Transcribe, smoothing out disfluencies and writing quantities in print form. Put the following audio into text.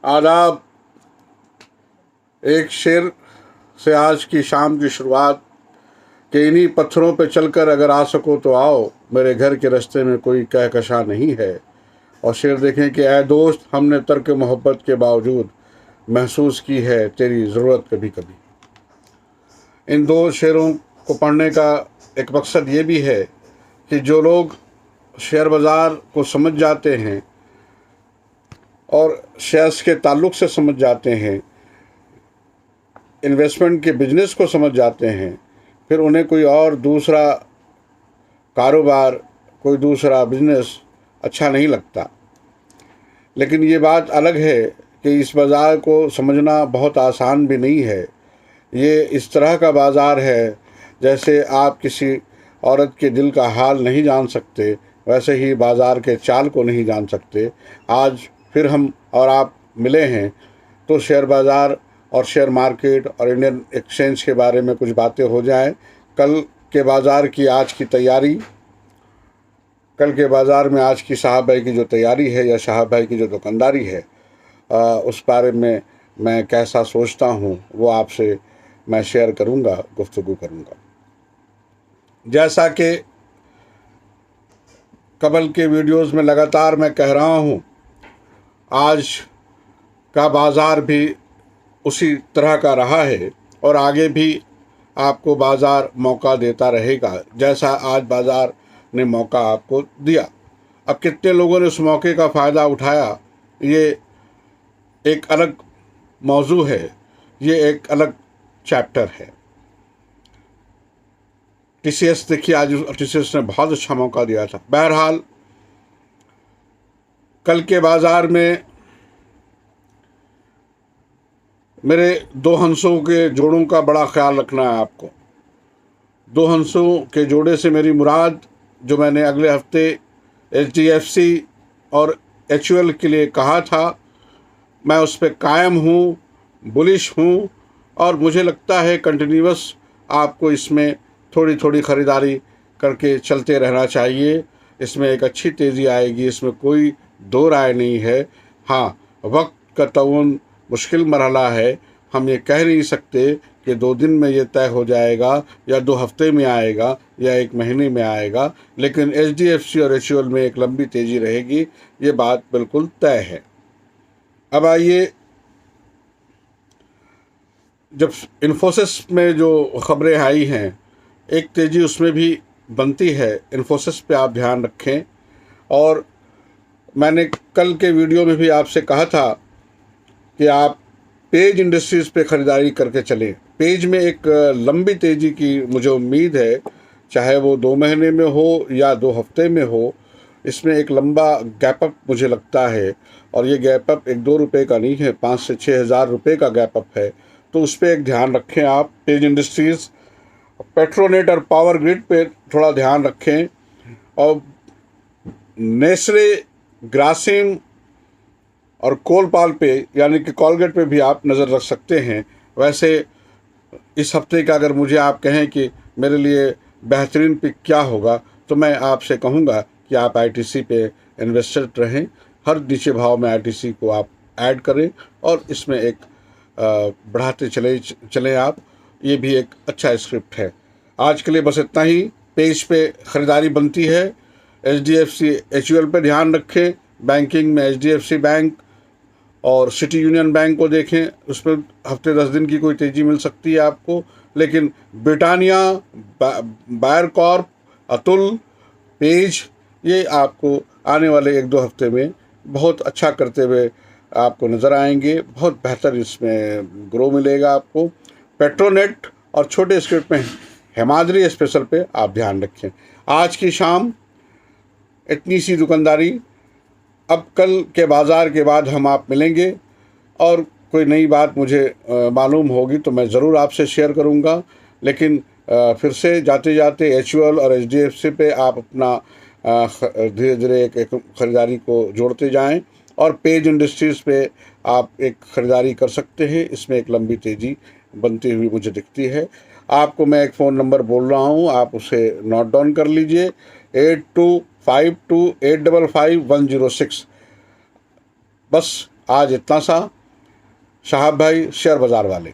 आदाब। एक शेर से आज की शाम की शुरुआत कि इन्हीं पत्थरों पे चलकर अगर आ सको तो आओ, मेरे घर के रास्ते में कोई कहकशा नहीं है। और शेर देखें कि ऐ दोस्त, हमने तर्क मोहब्बत के बावजूद महसूस की है तेरी ज़रूरत कभी कभी। इन दो शेरों को पढ़ने का एक मकसद ये भी है कि जो लोग शेयर बाज़ार को समझ जाते हैं और शेयर्स के ताल्लुक़ से समझ जाते हैं, इन्वेस्टमेंट के बिजनेस को समझ जाते हैं, फिर उन्हें कोई और दूसरा कारोबार, कोई दूसरा बिजनेस अच्छा नहीं लगता। लेकिन ये बात अलग है कि इस बाज़ार को समझना बहुत आसान भी नहीं है। ये इस तरह का बाज़ार है जैसे आप किसी औरत के दिल का हाल नहीं जान सकते, वैसे ही बाज़ार के चाल को नहीं जान सकते। आज फिर हम और आप मिले हैं तो शेयर बाज़ार और शेयर मार्केट और इंडियन एक्सचेंज के बारे में कुछ बातें हो जाएं। कल के बाज़ार की आज की तैयारी, कल के बाज़ार में आज की साहब भाई की जो तैयारी है या साहब भाई की जो दुकानदारी है, उस बारे में मैं कैसा सोचता हूँ वो आपसे मैं शेयर करूँगा, गुफ्तगू करूँगा। जैसा कि कबल के वीडियोस में लगातार मैं कह रहा हूँ, आज का बाज़ार भी उसी तरह का रहा है और आगे भी आपको बाज़ार मौका देता रहेगा जैसा आज बाज़ार ने मौका आपको दिया। अब कितने लोगों ने उस मौके का फ़ायदा उठाया, ये एक अलग मौजू है, ये एक अलग चैप्टर है। टीसीएस देखिए, आज टीसीएस ने बहुत अच्छा मौका दिया था। बहरहाल कल के बाज़ार में मेरे दो हंसों के जोड़ों का बड़ा ख्याल रखना है आपको। दो हंसों के जोड़े से मेरी मुराद, जो मैंने अगले हफ्ते एचडीएफसी और एचयूएल के लिए कहा था, मैं उस पर कायम हूँ, बुलिश हूँ और मुझे लगता है कंटिन्यूअस आपको इसमें थोड़ी थोड़ी ख़रीदारी करके चलते रहना चाहिए। इसमें एक अच्छी तेज़ी आएगी, इसमें कोई दो राय नहीं है। हाँ, वक्त का तउन मुश्किल मरहला है। हम ये कह नहीं सकते कि 2 दिन में ये तय हो जाएगा या 2 हफ्ते में आएगा या 1 महीने में आएगा, लेकिन एचडीएफसी और एचयूएल में एक लंबी तेज़ी रहेगी, ये बात बिल्कुल तय है। अब आइए, जब इन्फोसिस में जो ख़बरें आई हैं, एक तेज़ी उसमें भी बनती है। इन्फोसिस पे आप ध्यान रखें। और मैंने कल के वीडियो में भी आपसे कहा था कि आप पेज इंडस्ट्रीज़ पे ख़रीदारी करके चलें। पेज में एक लंबी तेज़ी की मुझे उम्मीद है, चाहे वो 2 महीने में हो या 2 हफ्ते में हो। इसमें एक लंबा गैप अप मुझे लगता है, और ये गैप अप 1-2 रुपये का नहीं है, 5 से 6 हज़ार रुपये का गैप अप है। तो उस पर एक ध्यान रखें आप। पेज इंडस्ट्रीज़, पेट्रोनेट और पावर ग्रिड पे थोड़ा ध्यान रखें, और नेस्ले, ग्रासिम और कोलपाल पे यानी कि कॉलगेट पे भी आप नज़र रख सकते हैं। वैसे इस हफ्ते का अगर मुझे आप कहें कि मेरे लिए बेहतरीन पिक क्या होगा, तो मैं आपसे कहूँगा कि आप आईटीसी पे इन्वेस्टेड रहें। हर नीचे भाव में आईटीसी को आप ऐड करें और इसमें एक बढ़ाते चलें आप। ये भी एक अच्छा स्क्रिप्ट है। आज के लिए बस इतना ही। पेज पे ख़रीदारी बनती है। एचडीएफसी एचयूएल पे ध्यान रखें। बैंकिंग में एचडीएफसी बैंक और सिटी यूनियन बैंक को देखें, उसमें हफ्ते 10 दिन की कोई तेज़ी मिल सकती है आपको। लेकिन Britannia, Bayer corp, Atul, Page, ये आपको आने वाले 1-2 हफ्ते में बहुत अच्छा करते हुए आपको नज़र आएंगे। बहुत बेहतर इसमें ग्रो मिलेगा आपको। पेट्रोनेट और छोटे स्क्रिप्ट में हेमाद्री स्पेशल पे आप ध्यान रखें। आज की शाम इतनी सी दुकानदारी। अब कल के बाज़ार के बाद हम आप मिलेंगे और कोई नई बात मुझे मालूम होगी तो मैं ज़रूर आपसे शेयर करूंगा। लेकिन फिर से जाते जाते एचयूएल और एचडीएफसी पे आप अपना धीरे धीरे एक ख़रीदारी को जोड़ते जाएं, और पेज इंडस्ट्रीज़ पे आप एक ख़रीदारी कर सकते हैं। इसमें एक लंबी तेज़ी बनती हुई मुझे दिखती है। आपको मैं एक फ़ोन नंबर बोल रहा हूँ, आप उसे नोट डाउन कर लीजिए, 8252855106। बस आज इतना सा। साहब भाई शेयर बाज़ार वाले।